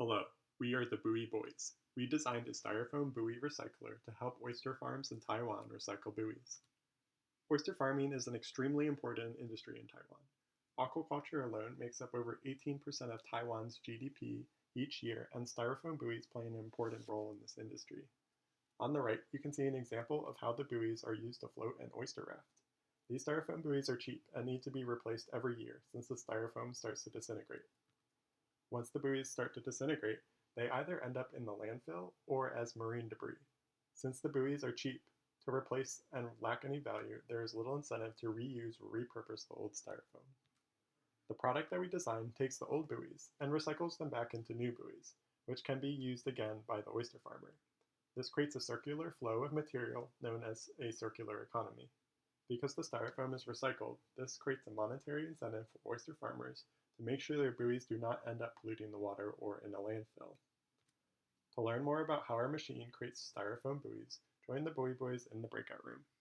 Hello, we are the Buoy Boys. We designed a Styrofoam Buoy Recycler to help oyster farms in Taiwan recycle buoys. Oyster farming is an extremely important industry in Taiwan. Aquaculture alone makes up over 18% of Taiwan's GDP each year, and Styrofoam buoys play an important role in this industry. On the right, you can see an example of how the buoys are used to float an oyster raft. These Styrofoam buoys are cheap and need to be replaced every year since the Styrofoam starts to disintegrate. Once the buoys start to disintegrate, they either end up in the landfill or as marine debris. Since the buoys are cheap to replace and lack any value, there is little incentive to reuse or repurpose the old styrofoam. The product that we designed takes the old buoys and recycles them back into new buoys, which can be used again by the oyster farmer. This creates a circular flow of material known as a circular economy. Because the styrofoam is recycled, this creates a monetary incentive for oyster farmers to make sure their buoys do not end up polluting the water or in a landfill. To learn more about how our machine creates styrofoam buoys, join the Buoy Boys in the breakout room.